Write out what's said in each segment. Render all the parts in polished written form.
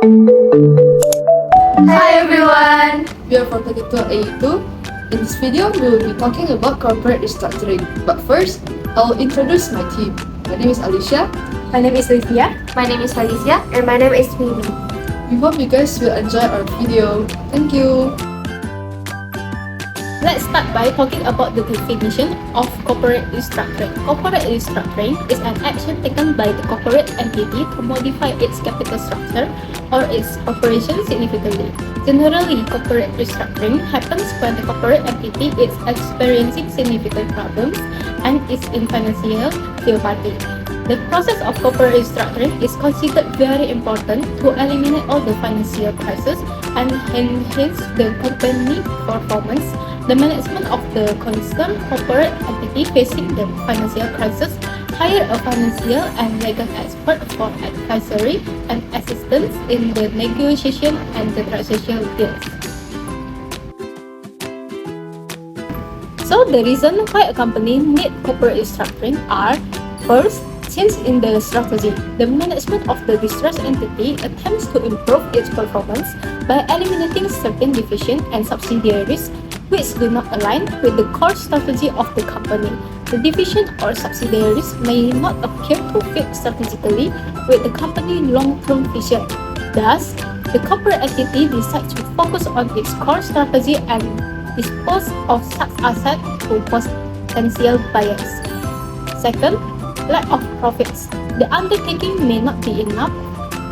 Hi everyone! We are from Technical A2. In this video, we will be talking about corporate restructuring. But first, I will introduce my team. My name is Alicia. My name is Lydia. My name is Alicia. And my name is Phoebe. We hope you guys will enjoy our video. Thank you! Let's start by talking about the definition of corporate restructuring. Corporate restructuring is an action taken by the corporate entity to modify its capital structure or its operations significantly. Generally, corporate restructuring happens when the corporate entity is experiencing significant problems and is in financial difficulty. The process of corporate restructuring is considered very important to eliminate all the financial crises and enhance the company performance. The management of the concerned corporate entity facing the financial crisis hire a financial and legal expert for advisory and assistance in the negotiation and the transaction deals. So the reason why a company needs corporate restructuring are: first, change in the strategy. The management of the distressed entity attempts to improve its performance by eliminating certain divisions and subsidiaries which do not align with the core strategy of the company. The division or subsidiaries may not appear to fit strategically with the company's long-term vision. Thus, the corporate entity decides to focus on its core strategy and dispose of such assets to potential buyers. Second, lack of profits. The undertaking may not be enough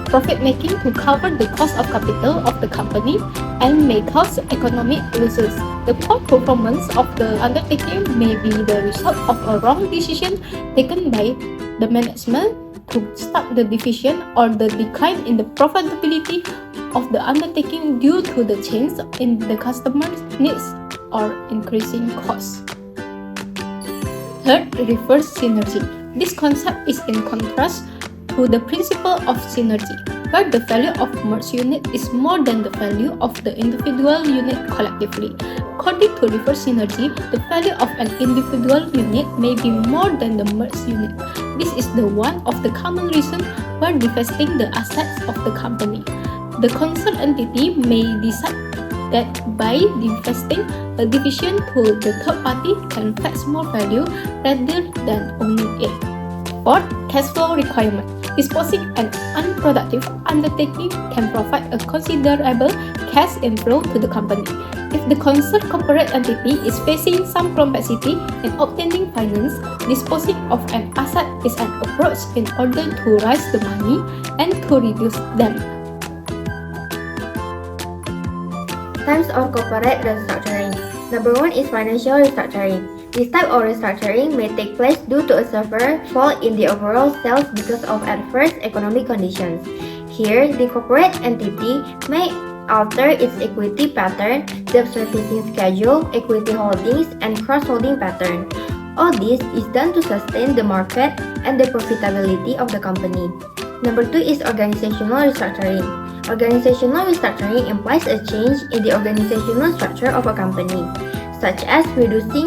profit-making to cover the cost of capital of the company and may cause economic losses. The poor performance of the undertaking may be the result of a wrong decision taken by the management to stop the division or the decline in the profitability of the undertaking due to the change in the customer's needs or increasing costs. Third, reverse synergy. This concept is in contrast to the principle of synergy, where the value of merged unit is more than the value of the individual unit collectively. According to reverse synergy, the value of an individual unit may be more than the merged unit. This is the one of the common reason for divesting the assets of the company. The concerned entity may decide that by divesting a division to the third party can fetch more value rather than owning it. Fourth, cash flow requirement. Disposing an unproductive undertaking can provide a considerable cash inflow to the company. If the concerned corporate entity is facing some complexity in obtaining finance, disposing of an asset is an approach in order to raise the money and to reduce them. Types of corporate restructuring. Number 1 is financial restructuring. This type of restructuring may take place due to a severe fall in the overall sales because of adverse economic conditions. Here, the corporate entity may alter its equity pattern, debt servicing schedule, equity holdings, and cross-holding pattern. All this is done to sustain the market and the profitability of the company. Number 2 is organizational restructuring. Organizational restructuring implies a change in the organizational structure of a company, such as reducing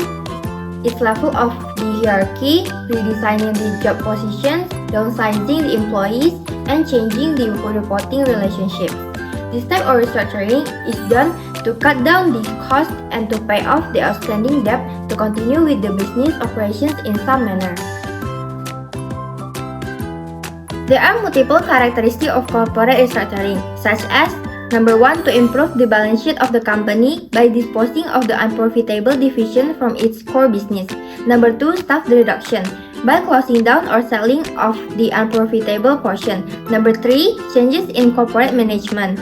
its level of the hierarchy, redesigning the job positions, downsizing the employees, and changing the reporting relationships. This type of restructuring is done to cut down the cost and to pay off the outstanding debt to continue with the business operations in some manner. There are multiple characteristics of corporate restructuring, such as Number 1, to improve the balance sheet of the company by disposing of the unprofitable division from its core business. Number 2, staff reduction by closing down or selling off the unprofitable portion. Number 3, changes in corporate management.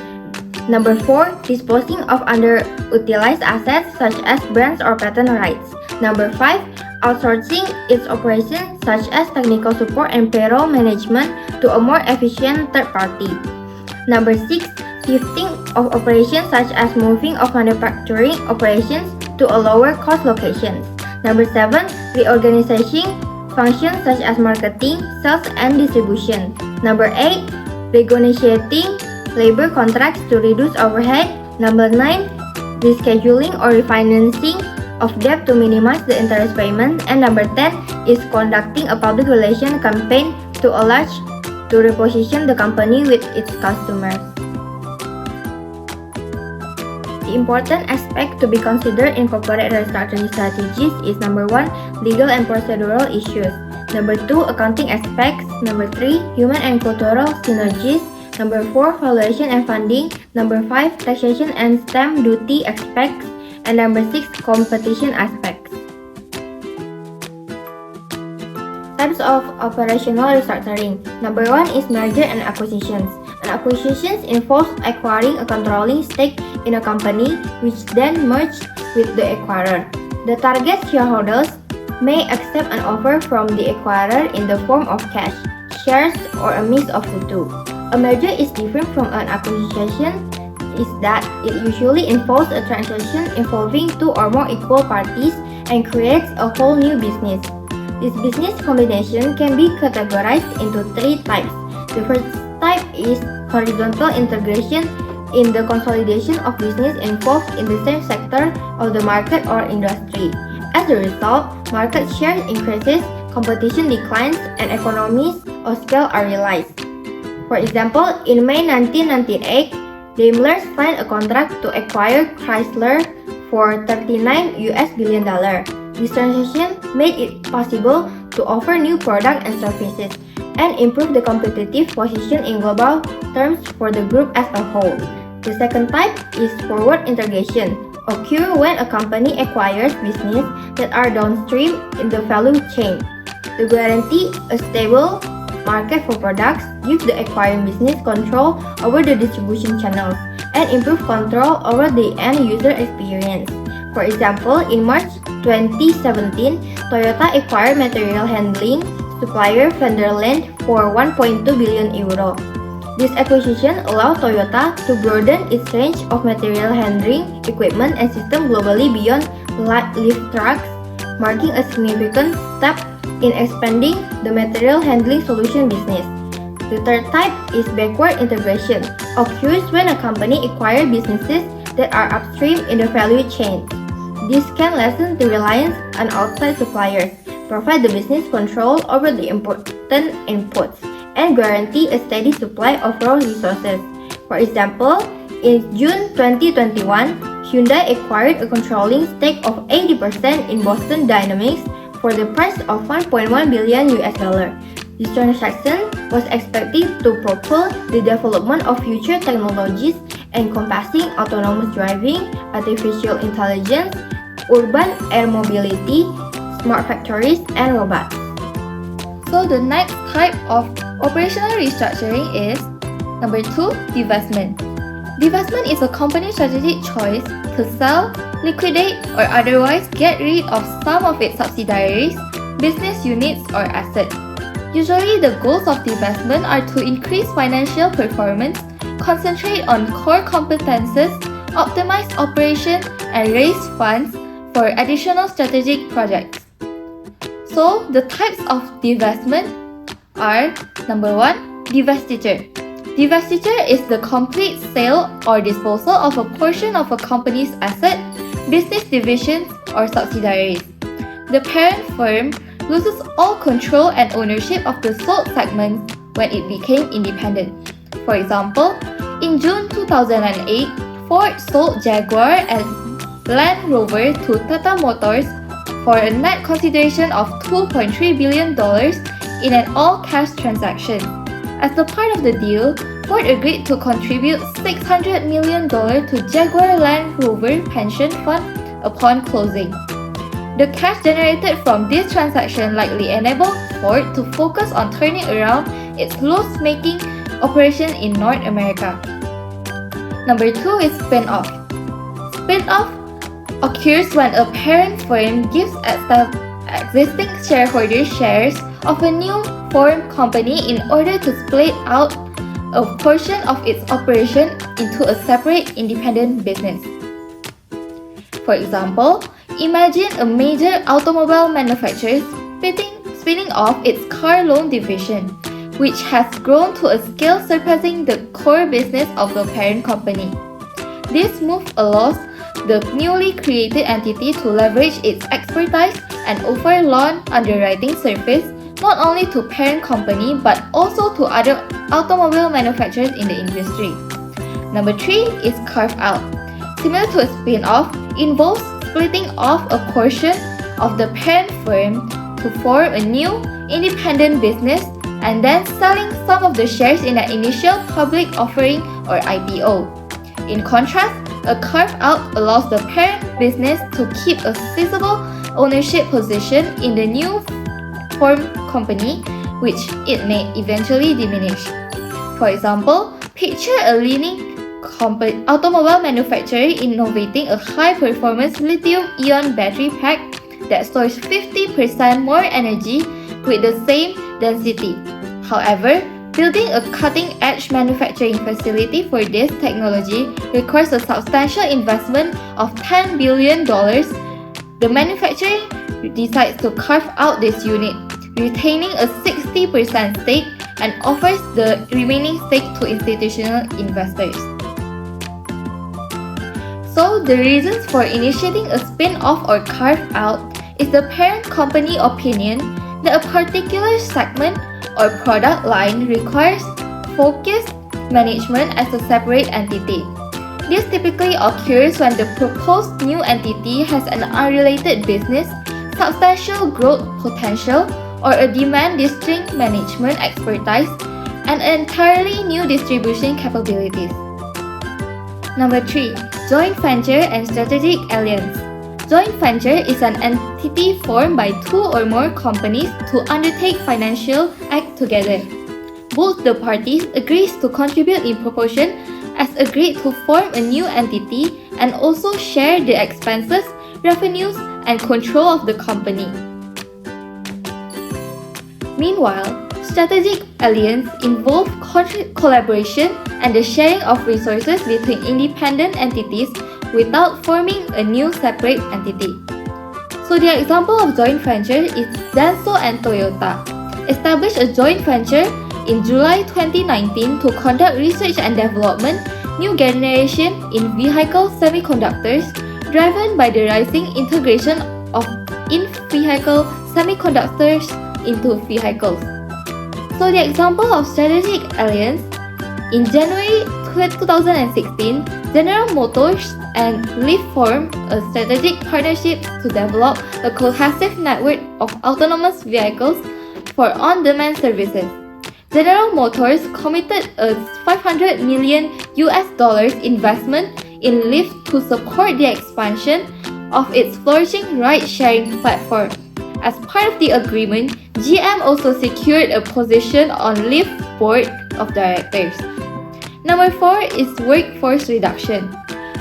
Number 4, disposing of underutilized assets such as brands or patent rights. Number 5, outsourcing its operations such as technical support and payroll management to a more efficient third party. Number 6, shifting of operations such as moving of manufacturing operations to a lower cost locations. Number 7, reorganizing functions such as marketing, sales, and distribution. Number 8, renegotiating labor contracts to reduce overhead. Number 9, rescheduling or refinancing of debt to minimize the interest payment. And number 10 is conducting a public relation campaign to reposition the company with its customers. The important aspect to be considered in corporate restructuring strategies is number 1, legal and procedural issues. Number 2, accounting aspects. Number 3, human and cultural synergies. Number 4, valuation and funding. Number 5, taxation and stamp duty aspects. And number 6, competition aspects. Types of operational restructuring. Number 1 is merger and acquisitions. An acquisition involves acquiring a controlling stake in a company which then merged with the acquirer. The target shareholders may accept an offer from the acquirer in the form of cash, shares, or a mix of the two. A merger is different from an acquisition is that it usually involves a transaction involving two or more equal parties and creates a whole new business. This business combination can be categorized into 3 types. The first type is horizontal integration in the consolidation of business involved in the same sector of the market or industry. As a result, market share increases, competition declines, and economies of scale are realized. For example, in May 1998, Daimler signed a contract to acquire Chrysler for $39 billion. This transaction made it possible to offer new products and services and improve the competitive position in global terms for the group as a whole. The second type is forward integration, occur when a company acquires businesses that are downstream in the value chain. To guarantee a stable market for products, gives the acquiring business control over the distribution channels, and improve control over the end user experience. For example, in March 2017, Toyota acquired material handling supplier Vanderland for 1.2 billion euro. This acquisition allowed Toyota to broaden its range of material handling equipment and systems globally beyond light lift trucks, marking a significant step in expanding the material handling solution business. The third type is backward integration, occurs when a company acquires businesses that are upstream in the value chain. This can lessen the reliance on outside suppliers, provide the business control over the important inputs, and guarantee a steady supply of raw resources. For example, in June 2021, Hyundai acquired a controlling stake of 80% in Boston Dynamics for the price of $1.1 billion. This transaction was expected to propel the development of future technologies encompassing autonomous driving, artificial intelligence, urban air mobility, smart factories, and robots. So the next type of operational restructuring is number 2, divestment. Divestment is a company's strategic choice to sell, liquidate, or otherwise get rid of some of its subsidiaries, business units, or assets. Usually, the goals of divestment are to increase financial performance, concentrate on core competences, optimize operations, and raise funds for additional strategic projects. So, the types of divestment are number 1, divestiture. Divestiture is the complete sale or disposal of a portion of a company's asset, business divisions, or subsidiaries. The parent firm loses all control and ownership of the sold segments when it became independent. For example, in June 2008, Ford sold Jaguar and Land Rover to Tata Motors for a net consideration of $2.3 billion in an all-cash transaction. As a part of the deal, Ford agreed to contribute $600 million to Jaguar Land Rover Pension Fund upon closing. The cash generated from this transaction likely enabled Ford to focus on turning around its loss-making operation in North America. Number 2 is spin-off. Spin-off occurs when a parent firm gives existing shareholders shares of a new formed company in order to split out a portion of its operation into a separate independent business. For example, imagine a major automobile manufacturer spinning off its car loan division, which has grown to a scale surpassing the core business of the parent company. This move allows the newly created entity to leverage its expertise and offer loan underwriting service not only to parent company but also to other automobile manufacturers in the industry. Number 3 is carve out. similar to a spin-off, involves splitting off a portion of the parent firm to form a new independent business and then selling some of the shares in an initial public offering or IPO. In contrast, a carve-out allows the parent business to keep a sizable ownership position in the new formed company, which it may eventually diminish. For example, picture a leading automobile manufacturer innovating a high-performance lithium-ion battery pack that stores 50% more energy with the same density. However, building a cutting-edge manufacturing facility for this technology requires a substantial investment of $10 billion. The manufacturer decides to carve out this unit, retaining a 60% stake and offers the remaining stake to institutional investors. So, the reasons for initiating a spin-off or carve-out is the parent company opinion that a particular segment or product line requires focused management as a separate entity. This typically occurs when the proposed new entity has an unrelated business, substantial growth potential, or a demand distinct management expertise, and entirely new distribution capabilities. Number 3. Joint venture and strategic alliance. Joint venture is an entity formed by two or more companies to undertake financial act together. Both the parties agrees to contribute in proportion as agreed to form a new entity and also share the expenses, revenues, and control of the company. Meanwhile, strategic alliance involve collaboration and the sharing of resources between independent entities without forming a new separate entity. So the example of joint venture is Denso and Toyota established a joint venture in July 2019 to conduct research and development new generation in vehicle semiconductors driven by the rising integration of in-vehicle semiconductors into vehicles. So the example of strategic alliance, in January 2016, General Motors and Lyft formed a strategic partnership to develop a cohesive network of autonomous vehicles for on-demand services. General Motors committed a $500 million investment in Lyft to support the expansion of its flourishing ride-sharing platform. As part of the agreement, GM also secured a position on Lyft's board of directors. Number 4 is workforce reduction.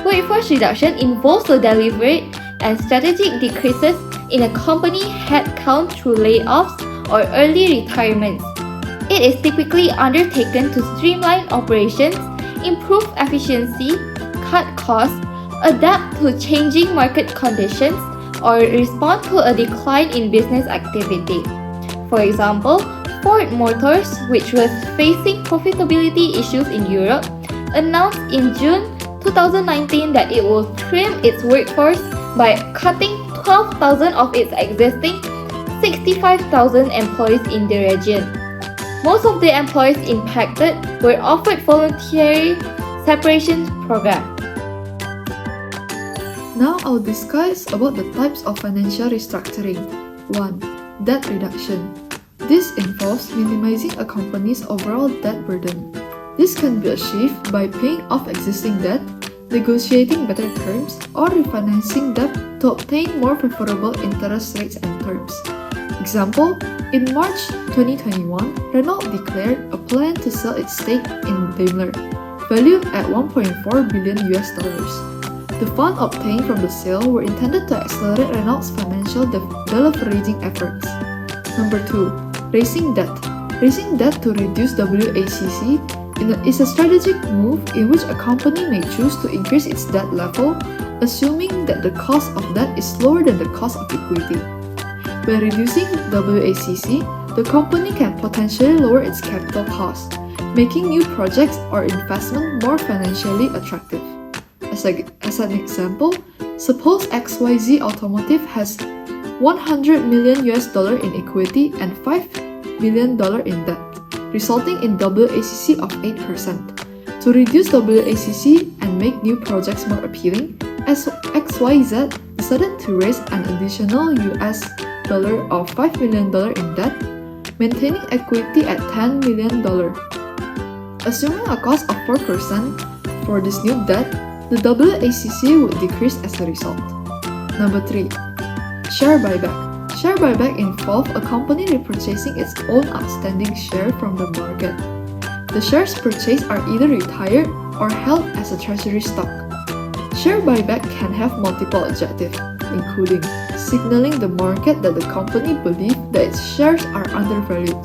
Workforce reduction involves the deliberate and strategic decreases in a company headcount through layoffs or early retirements. It is typically undertaken to streamline operations, improve efficiency, cut costs, adapt to changing market conditions, or respond to a decline in business activity. For example, Ford Motors, which was facing profitability issues in Europe, announced in June 2019 that it will trim its workforce by cutting 12,000 of its existing 65,000 employees in the region. Most of the employees impacted were offered voluntary separation program. Now I'll discuss about the types of financial restructuring. 1. Debt reduction. This involves minimizing a company's overall debt burden. This can be achieved by paying off existing debt, negotiating better terms, or refinancing debt to obtain more favorable interest rates and terms. Example, in March 2021, Renault declared a plan to sell its stake in Daimler, valued at $1.4 billion. The funds obtained from the sale were intended to accelerate Renault's financial deleveraging efforts. Number 2. Raising debt. Raising debt to reduce WACC is a strategic move in which a company may choose to increase its debt level, assuming that the cost of debt is lower than the cost of equity. By reducing WACC, the company can potentially lower its capital cost, making new projects or investment more financially attractive. As an example, suppose XYZ Automotive has $100 million in equity and $5 billion in debt, resulting in WACC of 8%. To reduce WACC and make new projects more appealing, XYZ decided to raise an additional US dollar of $5 million in debt, maintaining equity at $10 million. Assuming a cost of 4% for this new debt, the WACC would decrease as a result. Number 3. Share buyback. Share buyback involves a company repurchasing its own outstanding share from the market. The shares purchased are either retired or held as a treasury stock. Share buyback can have multiple objectives, including signaling the market that the company believes that its shares are undervalued,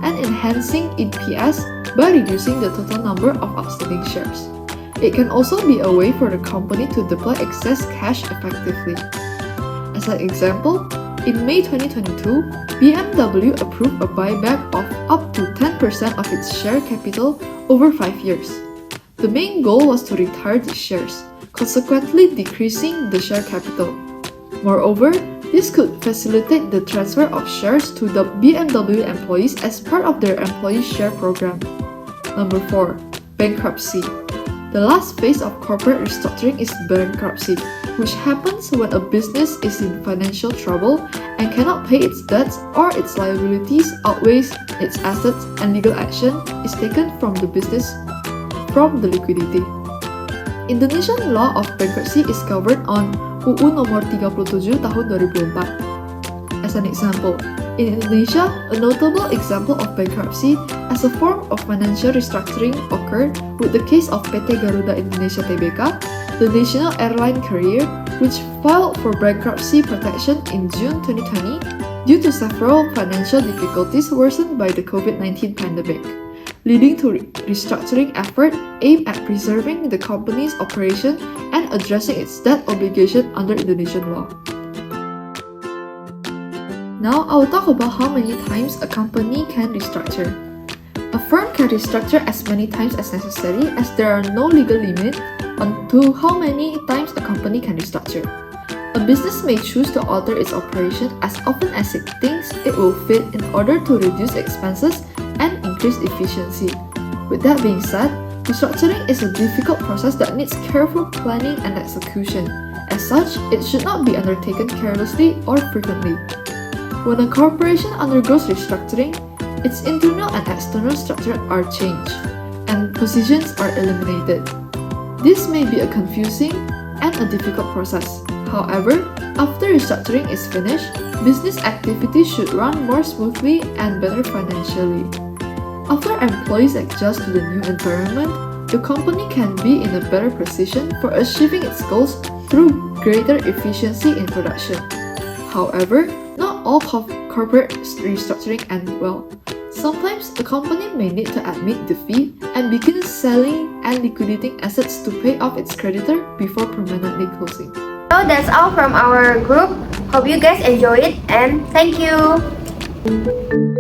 and enhancing EPS by reducing the total number of outstanding shares. It can also be a way for the company to deploy excess cash effectively. As an example, in May 2022, BMW approved a buyback of up to 10% of its share capital over 5 years. The main goal was to retire the shares, consequently decreasing the share capital. Moreover, this could facilitate the transfer of shares to the BMW employees as part of their employee share program. Number 4. Bankruptcy. The last phase of corporate restructuring is bankruptcy, which happens when a business is in financial trouble and cannot pay its debts or its liabilities outweighs its assets and legal action is taken from the business from the liquidity. Indonesian law of bankruptcy is covered on UU Nomor 37 Tahun 2004. As an example, in Indonesia, a notable example of bankruptcy as a form of financial restructuring occurred with the case of PT Garuda Indonesia Tbk, the national airline carrier, which filed for bankruptcy protection in June 2020 due to several financial difficulties worsened by the COVID-19 pandemic, leading to restructuring effort aimed at preserving the company's operation and addressing its debt obligation under Indonesian law. Now, I will talk about how many times a company can restructure. A firm can restructure as many times as necessary, as there are no legal limit on to how many times a company can restructure. A business may choose to alter its operation as often as it thinks it will fit in order to reduce expenses and increase efficiency. With that being said, restructuring is a difficult process that needs careful planning and execution. As such, it should not be undertaken carelessly or frequently. When a corporation undergoes restructuring, its internal and external structure are changed, and positions are eliminated. This may be a confusing and a difficult process. However, after restructuring is finished, business activities should run more smoothly and better financially. After employees adjust to the new environment, the company can be in a better position for achieving its goals through greater efficiency in production. However, not all corporate restructuring end well. Sometimes a company may need to admit defeat and begin selling and liquidating assets to pay off its creditor before permanently closing. So that's all from our group. Hope you guys enjoy it and thank you.